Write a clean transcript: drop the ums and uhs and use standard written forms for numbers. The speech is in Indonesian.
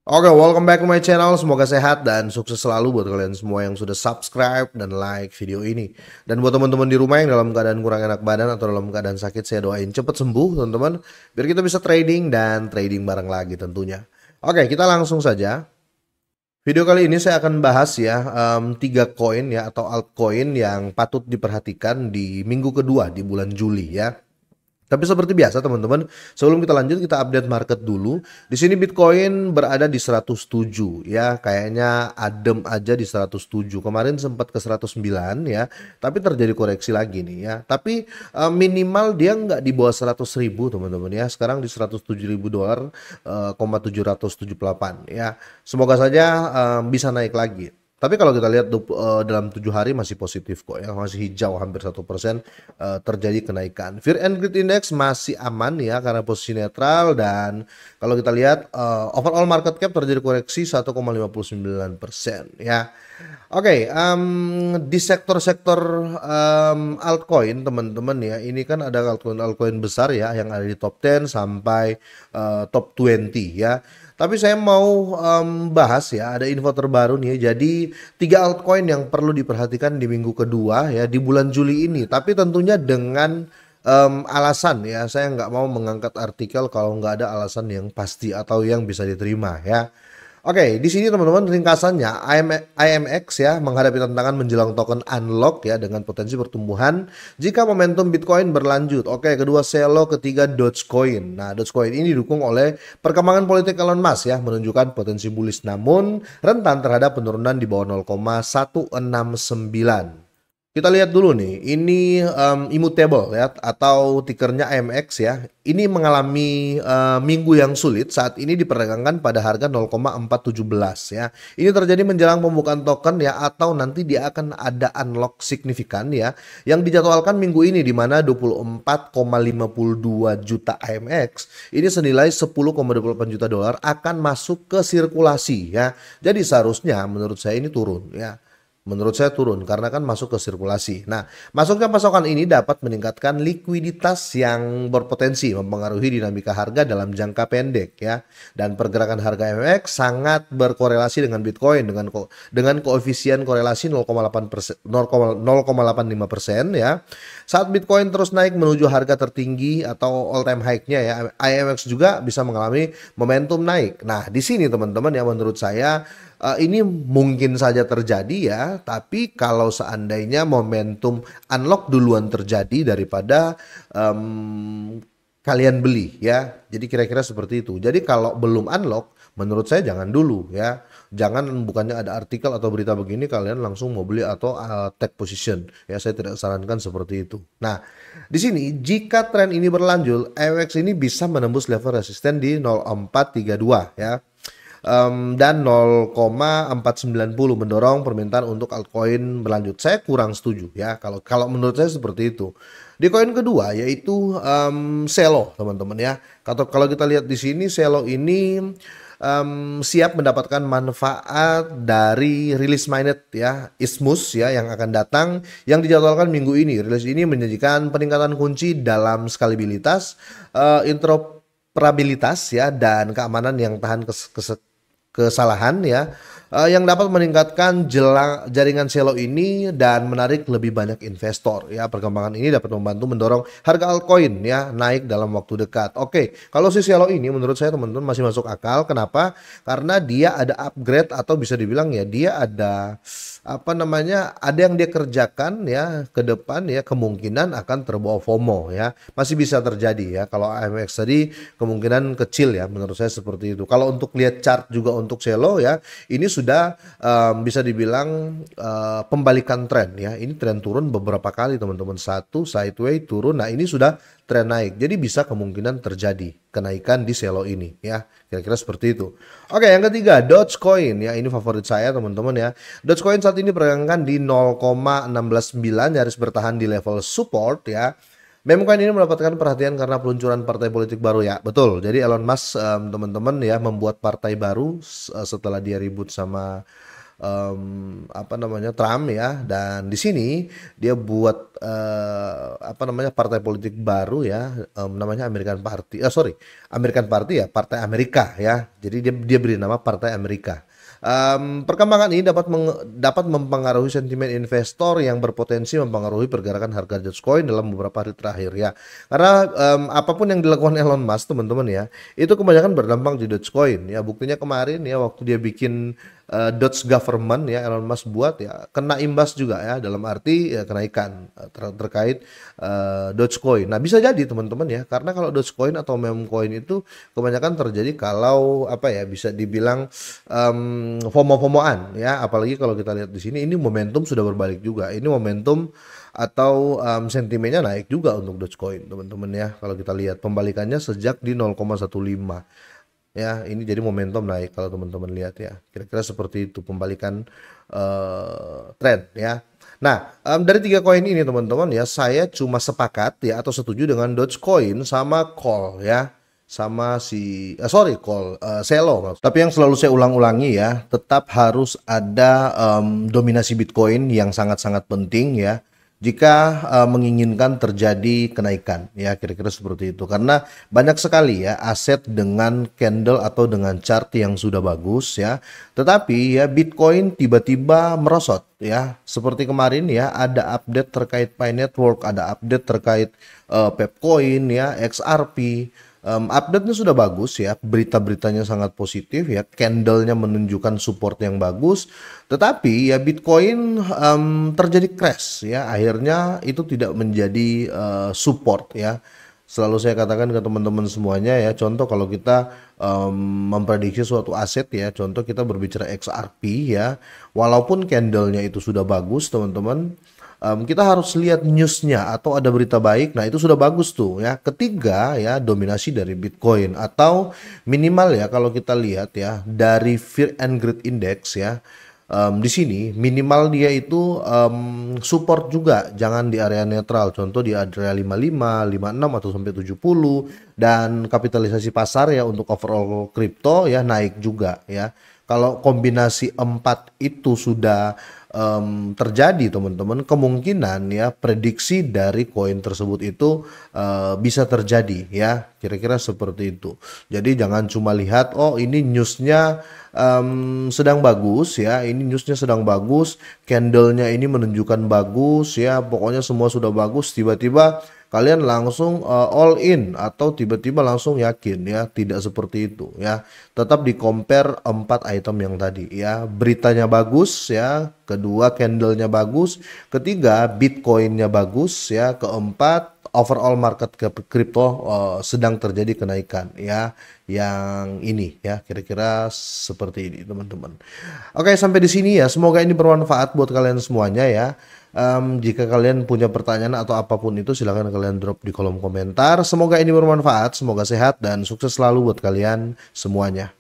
Oke, welcome back to my channel. Semoga sehat dan sukses selalu buat kalian semua yang sudah subscribe dan like video ini. Dan buat teman-teman di rumah yang dalam keadaan kurang enak badan atau dalam keadaan sakit, saya doain cepet sembuh, teman-teman. Biar kita bisa trading dan trading bareng lagi tentunya. Oke, kita langsung saja. Video kali ini saya akan bahas ya tiga koin ya atau altcoin yang patut diperhatikan di minggu kedua di bulan Juli ya. Tapi seperti biasa teman-teman, sebelum kita lanjut kita update market dulu. Di sini Bitcoin berada di 107 ya, kayaknya adem aja di 107. Kemarin sempat ke 109 ya, tapi terjadi koreksi lagi nih ya. Tapi minimal dia nggak di bawah 100.000 teman-teman ya. Sekarang di 107.000 dolar, 778 ya. Semoga saja bisa naik lagi. Tapi kalau kita lihat dalam 7 hari masih positif kok ya, masih hijau hampir 1%, terjadi kenaikan. Fear and Greed Index masih aman ya karena posisi netral, dan kalau kita lihat overall market cap terjadi koreksi 1,59% ya. Oke, di sektor-sektor altcoin teman-teman ya, ini kan ada altcoin besar ya yang ada di top 10 sampai top 20 ya. Tapi saya mau bahas ya, ada info terbaru nih. Jadi 3 altcoin yang perlu diperhatikan di minggu kedua ya di bulan Juli ini. Tapi tentunya dengan alasan ya, saya nggak mau mengangkat artikel kalau nggak ada alasan yang pasti atau yang bisa diterima ya. Oke, di sini teman-teman ringkasannya IMX ya menghadapi tantangan menjelang token unlock ya dengan potensi pertumbuhan jika momentum Bitcoin berlanjut. Oke, kedua Celo, ketiga Dogecoin. Nah, Dogecoin ini didukung oleh perkembangan politik Elon Musk ya, menunjukkan potensi bullish namun rentan terhadap penurunan di bawah 0,169. Kita lihat dulu nih, ini immutable ya atau tikernya AMX ya. Ini mengalami minggu yang sulit, saat ini diperdagangkan pada harga 0,417 ya. Ini terjadi menjelang pembukaan token ya, atau nanti dia akan ada unlock signifikan ya yang dijadwalkan minggu ini, di mana 24,52 juta AMX ini senilai 10,28 juta dolar akan masuk ke sirkulasi ya. Jadi seharusnya menurut saya ini turun ya. Menurut saya turun karena kan masuk ke sirkulasi. Nah, masuknya pasokan ini dapat meningkatkan likuiditas yang berpotensi mempengaruhi dinamika harga dalam jangka pendek ya. Dan pergerakan harga MX sangat berkorelasi dengan Bitcoin dengan koefisien korelasi 0,8%, 0,85% ya. Saat Bitcoin terus naik menuju harga tertinggi atau all time high-nya ya, IMX juga bisa mengalami momentum naik. Nah, di sini teman-teman ya, menurut saya ini mungkin saja terjadi ya, tapi kalau seandainya momentum unlock duluan terjadi daripada kalian beli ya. Jadi kira-kira seperti itu. Jadi kalau belum unlock, menurut saya jangan dulu ya. Jangan, bukannya ada artikel atau berita begini kalian langsung mau beli atau take position. Ya, saya tidak sarankan seperti itu. Nah, di sini jika tren ini berlanjut, AMX ini bisa menembus level resisten di 0,432 ya. Dan 0,490 mendorong permintaan untuk altcoin berlanjut. Saya kurang setuju ya kalau menurut saya seperti itu. Di koin kedua yaitu Celo teman-teman ya. Kalau kita lihat di sini, Celo ini siap mendapatkan manfaat dari rilis mainnet ya, Isthmus ya yang akan datang, yang dijadwalkan minggu ini. Rilis ini menjanjikan peningkatan kunci dalam skalabilitas, interoperabilitas ya, dan keamanan yang tahan kesalahan ya, yang dapat meningkatkan jaringan Celo ini dan menarik lebih banyak investor ya. Perkembangan ini dapat membantu mendorong harga altcoin ya naik dalam waktu dekat. Oke, kalau si Celo ini menurut saya teman-teman masih masuk akal. Kenapa? Karena dia ada upgrade, atau bisa dibilang ya dia ada ada yang dia kerjakan ya ke depan ya, kemungkinan akan terbawa FOMO ya, masih bisa terjadi ya. Kalau AMX tadi kemungkinan kecil ya, menurut saya seperti itu. Kalau untuk lihat chart juga untuk Celo ya, ini sudah bisa dibilang pembalikan tren ya. Ini tren turun beberapa kali teman-teman, satu sideways turun, nah ini sudah tren naik, jadi bisa kemungkinan terjadi kenaikan di Celo ini ya, kira-kira seperti itu. Oke, yang ketiga Dogecoin ya, ini favorit saya teman-teman ya. Dogecoin saat ini pergerakan di 0,169, nyaris bertahan di level support ya. Meme coin ini mendapatkan perhatian karena peluncuran partai politik baru ya, betul. Jadi Elon Musk teman-teman ya membuat partai baru setelah dia ribut sama apa namanya, Trump ya, dan di sini dia buat apa namanya, partai politik baru ya, namanya American Party, sorry, American Party ya, Partai Amerika ya. Jadi dia beri nama Partai Amerika. Perkembangan ini dapat mempengaruhi sentimen investor yang berpotensi mempengaruhi pergerakan harga Dogecoin dalam beberapa hari terakhir ya. Karena apapun yang dilakukan Elon Musk teman-teman ya, itu kebanyakan berdampak di Dogecoin ya. Buktinya kemarin ya waktu dia bikin Doge Government ya, Elon Musk buat ya, kena imbas juga ya, dalam arti ya kenaikan terkait Dogecoin. Nah bisa jadi teman-teman ya, karena kalau Dogecoin atau meme coin itu kebanyakan terjadi kalau apa ya, bisa dibilang FOMO-FOMOan ya, apalagi kalau kita lihat di sini ini momentum sudah berbalik juga. Ini momentum atau sentimennya naik juga untuk Dogecoin teman-teman ya. Kalau kita lihat pembalikannya sejak di 0,15 ya, ini jadi momentum naik kalau teman-teman lihat ya, kira-kira seperti itu pembalikan tren ya. Nah, dari 3 koin ini teman-teman ya, saya cuma sepakat ya atau setuju dengan Dogecoin sama Call ya, sama si sorry, Call, Celo. Tapi yang selalu saya ulang-ulangi ya, tetap harus ada dominasi Bitcoin yang sangat-sangat penting ya, jika menginginkan terjadi kenaikan ya, kira-kira seperti itu. Karena banyak sekali ya aset dengan candle atau dengan chart yang sudah bagus ya, tetapi ya Bitcoin tiba-tiba merosot ya, seperti kemarin ya ada update terkait Pi Network, ada update terkait Pepcoin ya, XRP. Update-nya sudah bagus ya, berita-beritanya sangat positif ya, candlenya menunjukkan support yang bagus, tetapi ya Bitcoin terjadi crash ya, akhirnya itu tidak menjadi support ya. Selalu saya katakan ke teman-teman semuanya ya, contoh kalau kita memprediksi suatu aset ya, contoh kita berbicara XRP ya, walaupun candlenya itu sudah bagus teman-teman, kita harus lihat newsnya atau ada berita baik. Nah itu sudah bagus tuh ya. Ketiga ya, dominasi dari Bitcoin atau minimal ya, kalau kita lihat ya dari Fear and Greed Index ya, di sini minimal dia itu support juga, jangan di area netral, contoh di area 55, 56 atau sampai 70, dan kapitalisasi pasar ya untuk overall crypto ya naik juga ya. Kalau kombinasi 4 itu sudah terjadi teman-teman, kemungkinan ya prediksi dari koin tersebut itu bisa terjadi ya, kira-kira seperti itu. Jadi jangan cuma lihat oh ini newsnya sedang bagus ya, ini newsnya sedang bagus, candlenya ini menunjukkan bagus ya, pokoknya semua sudah bagus, tiba-tiba kalian langsung all in atau tiba-tiba langsung yakin ya, tidak seperti itu ya. Tetap di compare 4 item yang tadi ya, beritanya bagus ya, kedua candlenya bagus, ketiga Bitcoinnya bagus ya, keempat overall market crypto sedang terjadi kenaikan ya, yang ini ya, kira-kira seperti ini teman-teman. Oke, sampai di sini ya, semoga ini bermanfaat buat kalian semuanya ya. Jika kalian punya pertanyaan atau apapun itu, silahkan kalian drop di kolom komentar. Semoga ini bermanfaat, semoga sehat dan sukses selalu buat kalian semuanya.